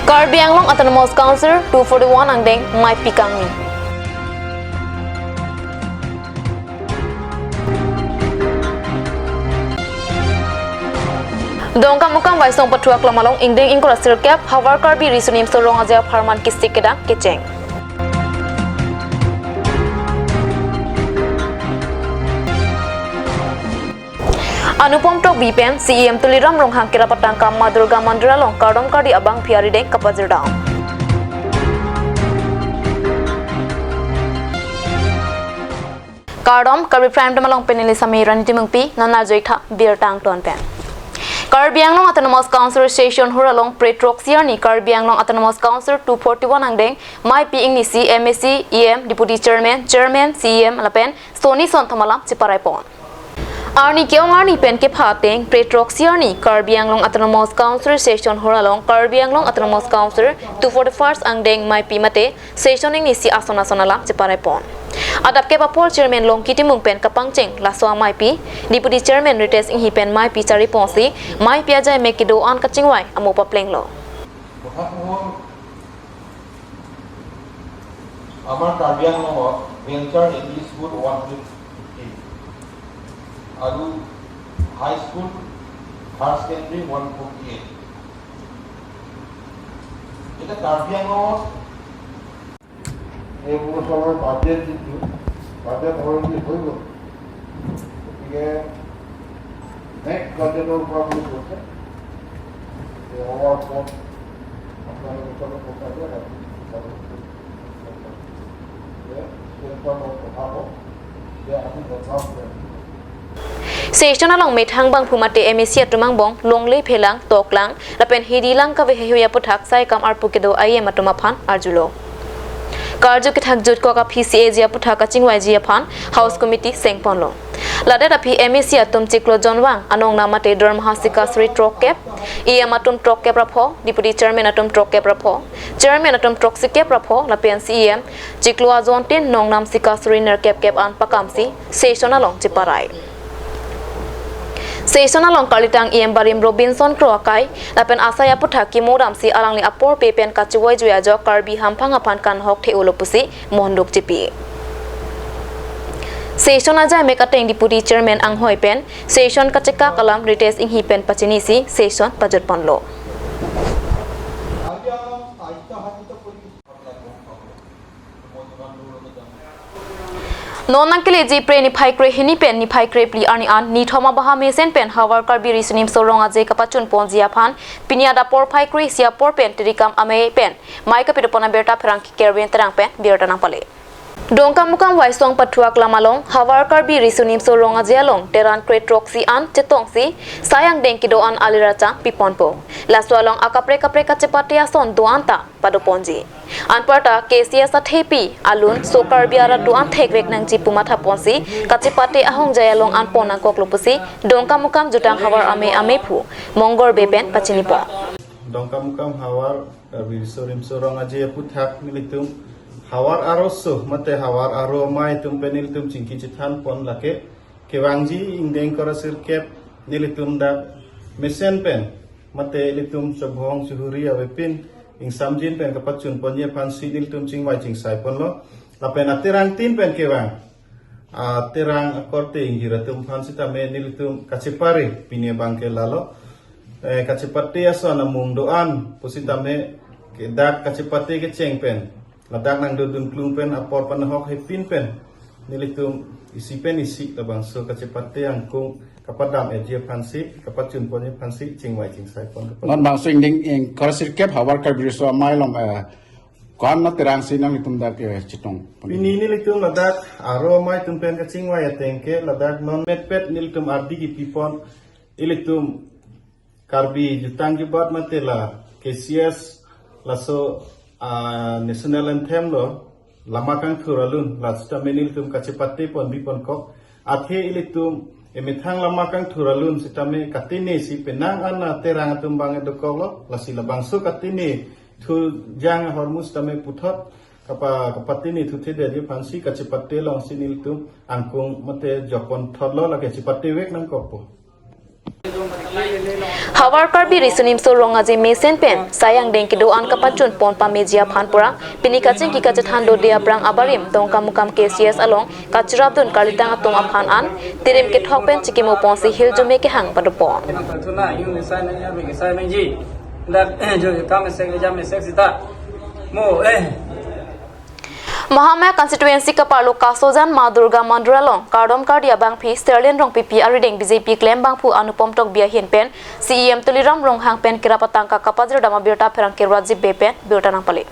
Karbi Autonomous Council 241 Angdeng Mai Pikangni. Dongka mukam waisong patua klamalong ingdeng ingkora sirkap hawar Karbi risunim sorong azia farman kistik kedang keceng. Anupam tok bipen CEM tuliram ronghang kira patangka madurga mandira long kardom kardi abang piari deng kapazirdaw. Kardom Karbi prime damalong penili samiran timungpi nana joitha beer tang ton pen. Karbi Autonomous Council station huralong pretroxier ni Karbi Autonomous Council 241 angdeng mai pi ingni CMAC EM deputy chairman CEM lapen Sony Sontamalam ciparai pon. Arni keong arni pen ke phateng pretroxier ni Karbi Autonomous Council session horalong Karbi Autonomous Council 241 angdeng mai pi mate sessioning ni si asona sonala ciparai pon. Adap ke papol chairman long kiti mung pen kapangcheng laswa mai pi deputy chairman rites ing hi pen mai pi chari ponsi mai pi ajai mekido an kachingwai amo pa pleng lo. Amar Karbi venture English school 150. Aru high school higher secondary 148. এটা Karbi এই বছৰৰ বাজেট যিটো budget already হৈ গ'ল গতিকে নেক্সট বাজেটৰ পৰা বুলি কৈছে আপোনালোকৰ কথাটো Session along methang bang phumate MSC atumang bong longlei phelang toklang lapen hidilang ka vehuya puthak sai kam arpukedo ayem atuma phan arjulo Karju ke thak jut ko ka PCA jia puthak chingwai jia phan house committee sengponlo lada da phi MSC atum chiklo jonwang anong namate dormhasika sri trokep EM atum trokep rapho deputy chairman atum trokep rapho chairman atum troksikep rapho lapen CEM chiklo ajontin nong nam sika sri nerkep kep an pakamsi session along chiparai Session along Kalitang EM Barim Robinson Kroakai lapen asaya puthak ki modam si alangli apor pepen kachuai juya jo Karbi hampang apan kan hok the ulopusi mondok chipi Session aja mekateng deputy chairman ang hoi pen session kacheka kalam rites ing hi pen pachinisi session pajot ponlo Nonang kile ji pre ni phai kre hini pen ni phai kre pli ani an ni thoma baha mesen pen hawar Karbi risunim sorong aje kapachun ponjia phan pinia da por phai kre sia por pen trikam ame pen mai ka pitopona berta phrang ki kerben terang pen berta nang pale Dongka mukam waisong pathuak lamalong hawar Karbi risunim sorong aje along teran kre troxi an chetongsi sayang dengki do an aliracha piponpo laswalong akapre kapre kachepatia son doanta padoponji Anparta KCS athepi alun so Karbi ara duan thekwek nang jipuma thaponsi kachipate ahong jayalong an pona koklopusi dongka mukam jutang hawar ame phu mongor bepen pachinipo Dongka mukam hawar Karbi risunim sorong aje puthak militum hawar arosso mate hawar aro mai tum penil tum chingki chithan pon lake kewangji ingdeng korasir kep nilitum da mesen pen mate litum sobhong suhuri awepin ing samjin pen kapachun ponye pan sidil tum chingwai chingsai pon lo lapen atirang tin pen kewang atirang akorte ingira tum pan sita me nilitum kachipari pinie bangke lalo kachipati aso namung doan pusita me dak kachipati ke cheng pen ladak nang dudun klung pen apor panahok hepin pen nilitum isi pen isi labang so kacepate yang kung kapadam edia pansi kapachun ponye pansi chingwai chingsai pon non bang so ingding korasir kep hawar Karbi so mailom kon na terang sinang litum dak chitong ini nilitum ladak aro mai tum pen ka chingwai atengke ladak non pet nilitum ardi ki pipon ilitum Karbi jutang jibat matela KCS laso national anthem lo lamakang thuralun lasta menil tum kachipati pon bipon kok athe ilitum emithang lamakang thuralun sitame katine si penang ana terang tum bang edokolo lasi labangsu katine thu jang hormus tame puthot kapatini thu the de pansi kachipati long sinil tum angkung mate jokon tholo lage chipati wek nang kopo Hawar Karbi risunim so rongaje mesen pen sayang deng kido an kapachun pon pamejia phanpura pinikaching ki kachathan do dia brang abarim dongkam mukam KCS along kachrabdun kalitang atom aphan an tirim ke thok pen chikimo ponsi hil jume ke hang padupon thuna yung sai na ya bi sai menji da jo kam se jam se sita mo Mahamaya constituency kapalo kasojan Ma Durga Manduralong Kardom Kardia Bang Phi Sterling Rong PP Arideng BJP claim bang phu anupom tok bia hin pen CEM Tuliram Rong Hang pen kirapatang ka kapajra dama birta pherang kirwaji bepen birta nang pali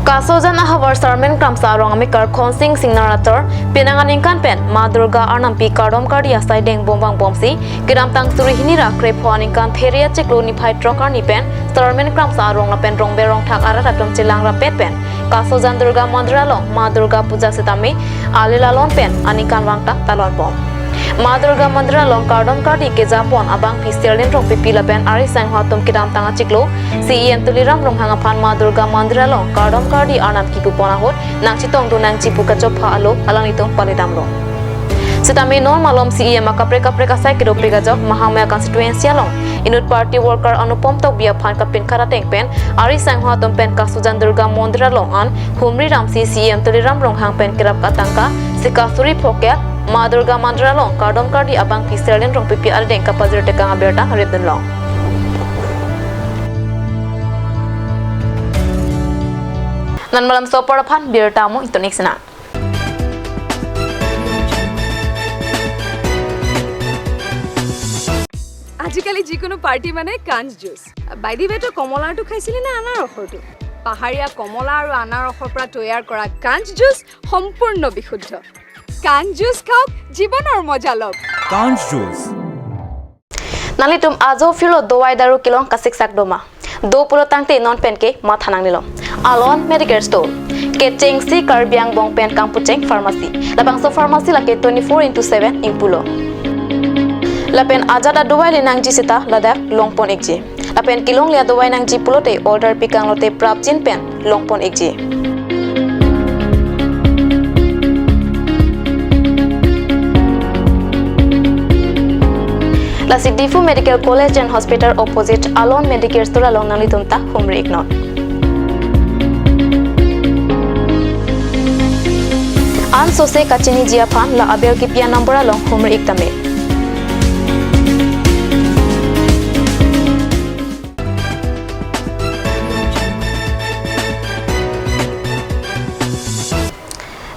Kasojan Ahawar Sarmen Kramsa Rong Amikar Khonsing Singnarator Pinanganing kan pen Ma Durga Arnam Pi Kardom Kardia Saideng Bombang Bomsi Kiram Tang Suri Hinira Krep Hwaning kan Theria Cheklo ni Phai Trokar ni pen Sarmen Kramsa Rong Pen Rong Berong Thak Ara Tatom Chilang Ra Pet pen Kasojan Durga Mandralong Ma Durga Puja Sitami Alilalon pen Anikan Wangta Talon Bom Ma Durga Mandralong Kardom Kardi ke Japon abang Pisterlin Rong Pipila pen Ari Sang Hatom Kidam Tanga Chiklo CEM Tuliram Rong Hangaphan Ma Durga Mandralong Kardom Kardi Anam Kipu Ponahot Nang Chitong Do Nang Chipu Kachop Ha Alo Alang Itong Palidam Rong Sitami non malom CEM akapre kasai kido pregajok Mahamaya constituency along Inut party worker anupom tok bia phan kapin karateng pen Ari Sang Hatom pen Kasujan Durga Mandralong an Humri Ram CEM Tuliram Rong Hang pen kirap katangka Sikasuri Phoket Ma Durga Mandralong Kardom Kardi abang Pisterlin Rong PP Arideng kapazir tekang aberta Haridun Long Nan malam sopor phan birta mo itonik sina আজিকালি যিকোনো পাৰ্টি মানে কাঞ্জ juice by the ৱে তো কমলাটো খাইছিলি না আনাৰ ৰসটো পাহাৰীয়া কমলা আৰু আনাৰ ৰসৰ পৰা তৈয়াৰ কৰা কাঞ্জ জুচ সম্পূৰ্ণ বিশুদ্ধ কাঞ্জ জুচ খাওক জীৱনৰ মজা লওক কাঞ্জ juice Nali tum ajo filo dowai daru kilong kasik sak doma do pulo tangte non pen ke ma thanang nilo Alon medical store ke chengsi Karbiang bong pen kang pucheng pharmacy labang so pharmacy la ke 24/7 ing pulo Lapen ajada dowai le nang ji sita ladak longpon ekje lapen kilong lia dowai nang ji pulote order pikang lote prapjin pen longpon ekje Lasik Difu Medical College and Hospital opposite Alon Medicare Store along Nalitum ta Humri Ignon An sose kachini jia phan la abel ki pia number along Humri Iktame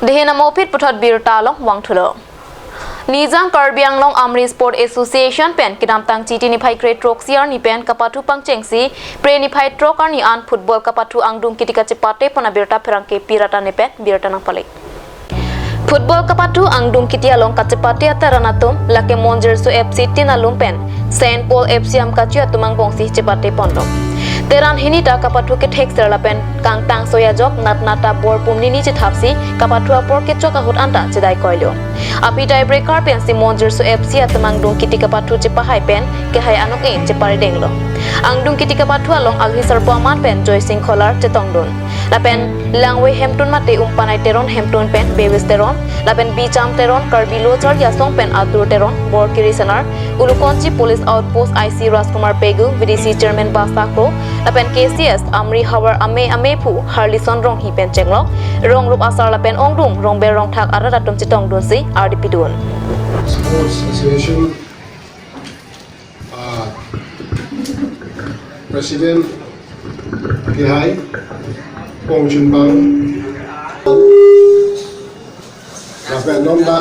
Dehena mopit puthot birta long wangthulo Nizam Karbiang Long Amri Sport Association pen kidam tang chiti ni phai grade roxier ni pen kapatu pangchengsi pre ni phai trokar ni an football kapatu angdung kitika chipate pana birta pherangke pirata ne pen birta nang pale Football kapatu angdung kitia long kachipate ataranatum lake monjer so FC tinalum pen Saint Paul FC am kachia tumang bongsi chipate pondok Teran hinita kapatu ke thek serla pen kang tang soya jok natnata bor pumni ni chithapsi kapatu apor ke choka hut anta chidai koilo api tiebreaker pen si monjer so FC atmang dung kiti kapatu chipa hai pen ke hai anok e chipari denglo angdung kiti kapatu along alhi sarpaman pen joy singh kholar chetongdon lapen langwe hemtun mate umpanai teron hemtun pen bewis teron lapen bicham teron karbi lochar ya song pen adur teron bor kirisanar ulukonchi police outpost IC Rajkumar Pegu VDC chairman Basakro lapen KCS Amri Hawar ame phu Harlison rong hi pen chenglo rong rup asar lapen ongdung rong be rong thak ara datum chitong dun si RDP dun Sports Association President Kihai Pong Chunbang lapen nomda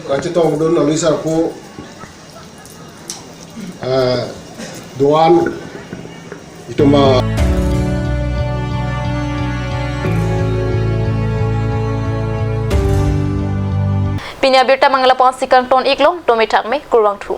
kachitong dun alisar ko Duan itu Pinya birta mangala pon sikang ton iklong tomithak me kurwang thu